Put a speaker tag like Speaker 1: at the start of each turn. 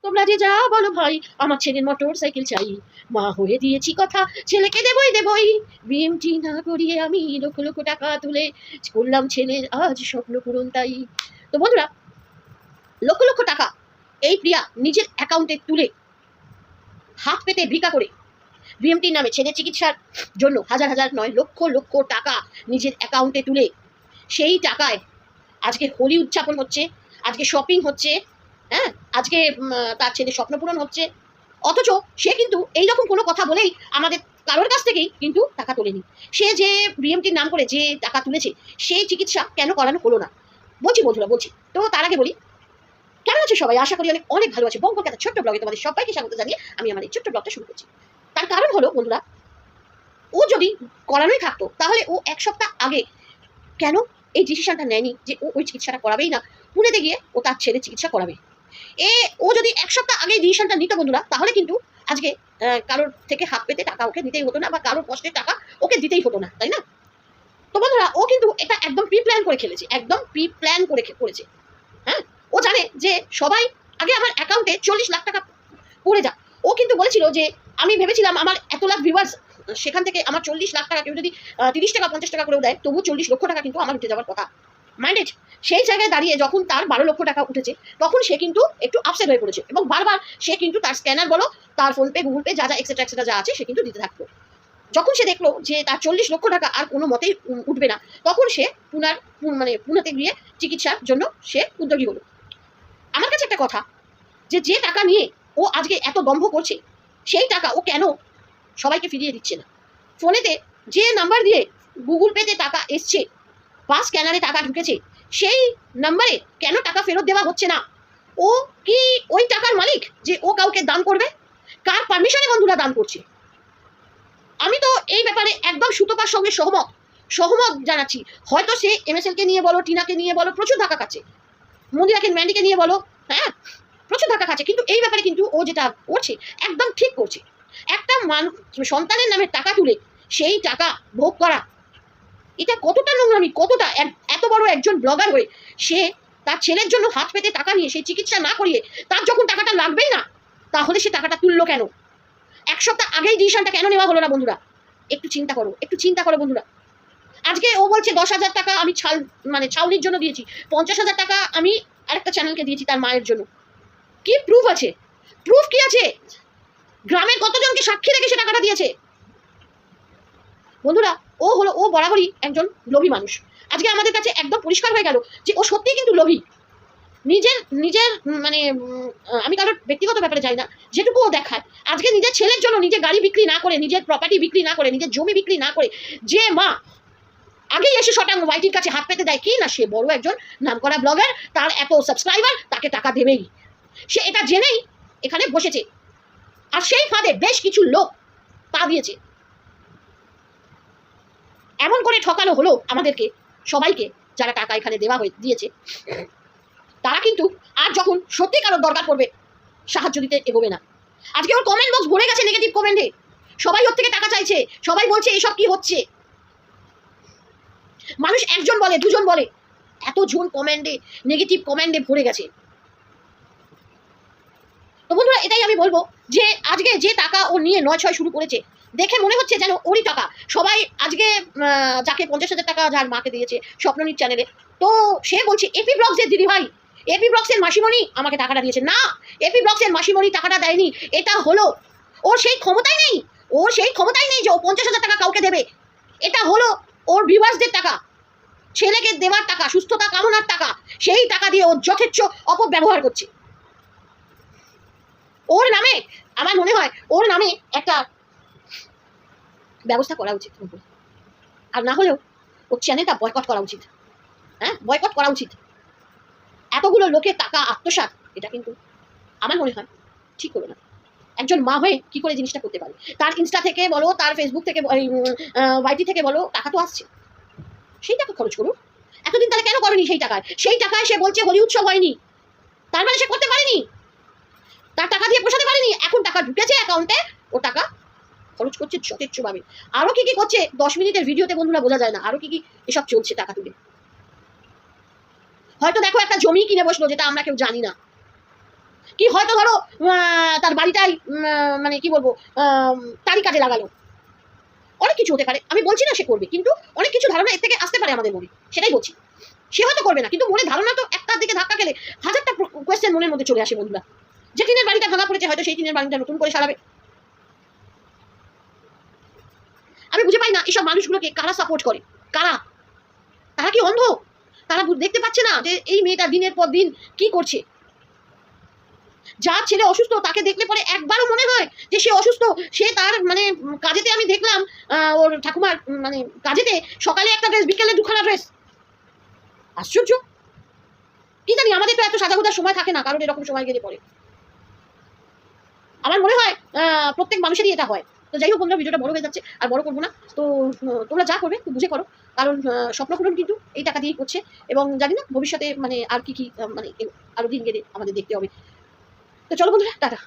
Speaker 1: তোমরা যে যা বলো ভাই, আমার ছেলের মোটর সাইকেল চাই, মা হয়ে দিয়েছি কথা, ছেলেকে দেবই দেবই। বিএমটি না করিয়ে আমি লক্ষ লক্ষ টাকা তুলে করলাম ছেলের আজ স্বপ্ন পূরণ। তাই তো বন্ধুরা, লক্ষ লক্ষ টাকা এই প্রিয়া নিজের অ্যাকাউন্টে তুলে হাত পেতে ভিক্ষা করে বিএমটির নামে ছেলে চিকিৎসার জন্য হাজার হাজার নয় লক্ষ লক্ষ টাকা নিজের অ্যাকাউন্টে তুলে সেই টাকায় আজকে হোলি উদযাপন হচ্ছে, আজকে শপিং হচ্ছে, হ্যাঁ, আজকে তার ছেলে স্বপ্ন পূরণ হচ্ছে। অথচ সে কিন্তু এইরকম কোনো কথা বলেই আমাদের কারোর কাছ থেকেই কিন্তু টাকা তোলেনি। সে যে বিএমটির নাম করে যে টাকা তুলেছে সেই চিকিৎসা কেন করানো হলো না বলছি বন্ধুরা, বলছি। তো তার আগে বলি, কেমন আছে সবাই? আশা করি অনেক অনেক ভালো আছে। বঙ্গকথা ছোট্ট ব্লগে তোমাদের সবাইকে স্বাগত জানিয়ে আমি আমার এই ছোট্ট ব্লগটা শুরু করছি। তার কারণ হলো বন্ধুরা, ও যদি করানোই থাকতো তাহলে ও এক সপ্তাহ আগে কেন এই ডিসিশনটা নেয়নি যে ও ওই চিকিৎসাটা করাবেই না, পুনেতে গিয়ে ও তার ছেলে চিকিৎসা করাবে। ও যদি এক সপ্তাহ আগে ডিসিশনটা নিত বন্ধুরা, তাহলে কিন্তু আজকে কারোর থেকে হাত পেতে টাকা ওকে দিতেই হতো না, বা কারোর কষ্টের টাকা ওকে দিতেই হতো না, তাই না? তো বন্ধুরা, ও কিন্তু এটা একদম প্রি প্ল্যান করে খেলেছে, একদম প্রি প্ল্যান করে করেছে। হ্যাঁ, ও জানে যে সবাই আগে আমার অ্যাকাউন্টে 40 লাখ টাকা পড়ে যাক। ও কিন্তু বলেছিল যে আমি ভেবেছিলাম আমার এত লাখ ভিউয়ার্স, সেখান থেকে আমার 40 লাখ টাকা কেউ যদি 30 টাকা 50 টাকা করেও দেয়, তবু 40 লক্ষ টাকা কিন্তু আমার উঠে যাওয়ার কথা। মাইন্ডেড। সেই জায়গায় দাঁড়িয়ে যখন তার 12 লক্ষ টাকা উঠেছে, তখন সে কিন্তু একটু আপসেট হয়ে পড়েছে, এবং বারবার সে কিন্তু তার স্ক্যানার বলো, তার ফোনপে, গুগল পে, যা যা এক্সেট্রা এক্সেট্রা যা আছে সে কিন্তু দিতে থাকতো। যখন সে দেখলো যে তার 40 লক্ষ টাকা আর কোনো মতেই উঠবে না, তখন সে পুনেতে গিয়ে চিকিৎসার জন্য সে উদ্যোগী হলো। আমার কাছে একটা কথা, যে টাকা নিয়ে ও আজকে এত দম্ভ করছে, সেই টাকা ও কেন সবাইকে ফিরিয়ে দিচ্ছে না? ফোনেতে যে নাম্বার দিয়ে গুগল পেতে টাকা এসছে বা স্ক্যানারে টাকা ঢুকেছে, সেই নাম্বারে কেন টাকা ফেরত দেওয়া হচ্ছে না? ও কি ওই টাকার মালিক যে ও কাউকে দান করবে? কার পারমিশনে বন্ধুরা দান করছে? আমি তো এই ব্যাপারে একদম সুতপার সঙ্গে সহমত জানাচ্ছি। হয়তো সে MSL কে নিয়ে বলো, টিনাকে নিয়ে বলো, প্রচুর ধাক্কা খাচ্ছে, মন্দিরাকে ম্যান্ডিকে নিয়ে বলো, হ্যাঁ, প্রচুর ধাক্কা খাচ্ছে, কিন্তু এই ব্যাপারে কিন্তু ও যেটা করছে একদম ঠিক করছে। একটা সন্তানের নামে টাকা তুলে সেই টাকা ভোগ করা, এটা কতটা নোংরামি, কতটা এত বড় একজন ব্লগার হয়ে সে তার ছেলের জন্য হাত পেতে টাকা নিয়ে সেই চিকিৎসা না করিয়ে, তার যখন টাকাটা লাগবেই না, তাহলে সে টাকাটা তুললো কেন? এক সপ্তাহ আগেই ডিসিশনটা কেন নেওয়া হলো না বন্ধুরা? একটু চিন্তা করো, একটু চিন্তা করো বন্ধুরা। আজকে ও বলছে 10,000 টাকা আমি ছাউনির জন্য দিয়েছি, 50,000 টাকা আমি আরেকটা চ্যানেলকে দিয়েছি তার মায়ের জন্য। কি প্রুফ আছে? প্রুফ কি আছে? গ্রামের কতজনকে সাক্ষী রেখে সে টাকাটা দিয়েছে? বন্ধুরা, ও বরাবরই একজন লোভী মানুষ। আজকে আমাদের কাছে একদম পরিষ্কার হয়ে গেল যে ও সত্যিই কিন্তু লোভী। নিজের আমি কারোর ব্যক্তিগত ব্যাপারে যাই না, যেটুকু ও দেখায়, আজকে নিজের ছেলের জন্য নিজের গাড়ি বিক্রি না করে, নিজের প্রপার্টি বিক্রি না করে, নিজের জমি বিক্রি না করে, যে মা আগেই এসে শটাং ওয়াইটির কাছে হাত পেতে দেয়, কি না সে বড় একজন নামকরা ব্লগার, তার এত সাবস্ক্রাইবার, তাকে টাকা দেবেই, সে এটা জেনেই এখানে বসেছে। আর সেই ফাঁদে বেশ কিছু লোক পা দিয়েছে। এমন করে ঠকানো হলো আমাদেরকে সবাইকে, যারা টাকা এখানে দেওয়া দিয়েছে, তারা কিন্তু আর যখন সত্যি কারোর দরকার পড়বে সাহায্য দিতে এগোবে না। আজকে ওর কমেন্ট বক্স ভরে গেছে নেগেটিভ কমেন্টে, সবাই ওর থেকে টাকা চাইছে, সবাই বলছে এসব কি হচ্ছে। মানুষ একজন বলে, দুজন বলে, এতজন কমেন্টে, নেগেটিভ কমেন্টে ভরে গেছে। তো বন্ধুরা, এটাই আমি বলবো যে আজকে যে টাকা ও নিয়ে 9-6 শুরু করেছে, দেখে মনে হচ্ছে যেন ওরই টাকা। সবাই আজকে যাকে 50,000 টাকা যার মাকে দিয়েছে স্বপ্ননীর চ্যানেলে, তো সে বলছে এপি ব্লগসের দিদি ভাই, এপি ব্লগসের মাসিমণি আমাকে টাকাটা দিয়েছে। না, এপি ব্লগসের মাসিমণি টাকাটা দেয়নি। এটা হলো ওর সেই ক্ষমতাই নেই, যে ও 50,000 টাকা কাউকে দেবে। এটা হলো ওর ভিউয়ার্সদের টাকা, ছেলেকে দেওয়ার টাকা, সুস্থতা কামনার টাকা, সেই টাকা দিয়ে ও যথেচ্ছ অপব্যবহার করছে। ওর নামে আমার মনে হয় ওর নামে একটা ব্যবস্থা করা উচিত, আর না হলেও ওর চ্যানেলটা বয়কট করা উচিত। হ্যাঁ, বয়কট করা উচিত। এতগুলো লোকের টাকা আত্মসাৎ, এটা কিন্তু আমার মনে হয় ঠিক হলো না। একজন মা হয়ে কি করে জিনিসটা করতে পারে? তার ইনস্টা থেকে বলো, তার ফেসবুক থেকে, ওয়াইটি থেকে বলো, টাকা তো আসছে, সেই টাকা খরচ করুন। এতদিন তাহলে কেন করেনি সেই টাকায়? সেই টাকায় সে বলছে হোলি উৎসব হয়নি, তার মানে সে করতে পারেনি, তার টাকা দিয়ে পোষাতে পারেনি। এখন টাকা ঢুকেছে অ্যাকাউন্টে, ও টাকা খরচ করছে যথেচ্ছভাবে। আরও কি কি করছে 10 মিনিটের ভিডিওতে বন্ধুরা বোঝা যায় না, আরও কি কি এসব চলছে টাকা তুলে। হয়তো দেখো একটা জমি কিনে বসলো, যেটা আমরা কেউ জানি না। কি হয়তো ধরো তার বাড়িটাই মানে কি বলবো তারই কাজে লাগালো, অনেক কিছু হতে পারে। আমি বলছি না সে করবে, কিন্তু অনেক কিছু ধারণা এর থেকে আসতে পারে আমাদের মনে, সেটাই বলছি। সে হয়তো করবে না, কিন্তু মনে ধারণা তো একটার দিকে ধাক্কা খেলে হাজারটা কোয়েশ্চেন মনের মধ্যে চলে আসে বন্ধুরা। যে টিনের বাড়িটা ভাঙা পড়েছে, হয়তো সেই টিনের বাড়িটা নতুন করে সারাবে। আমি বুঝে পাই না এইসব মানুষগুলোকে কারা সাপোর্ট করে, কারা? তারা কি অন্ধ? তারা দেখতে পাচ্ছে না যে এই মেয়েটা দিনের পর দিন কি করছে? যার ছেলে অসুস্থ তাকে দেখলে পরে একবারও মনে হয় যে সে অসুস্থ? সে তার মানে কাজেতে আমি দেখলাম ওর ঠাকুমার মানে কাজেতে সকালে একটা ড্রেস, বিকেলে দুখানা ড্রেস। আশ্চর্য! কি জানি, আমাদের তো এত সাজাগুজার সময় থাকে না, কারণ এরকম সময় গেলে পরে আমার মনে হয় প্রত্যেক মানুষেরই এটা হয়। তো যাই হোক বন্ধুরা, ভিডিওটা বড় হয়ে যাচ্ছে, আর বড় করবো না। তো তোমরা যা করবে খুব বুঝে করো, কারণ স্বপ্নপূরণ কিন্তু এই টাকা দিয়েই করছে। এবং জানি না ভবিষ্যতে মানে আর কি কি মানে আরো দিন গেলে আমাদের দেখতে হবে। তো চলো বন্ধুরা, টাটা।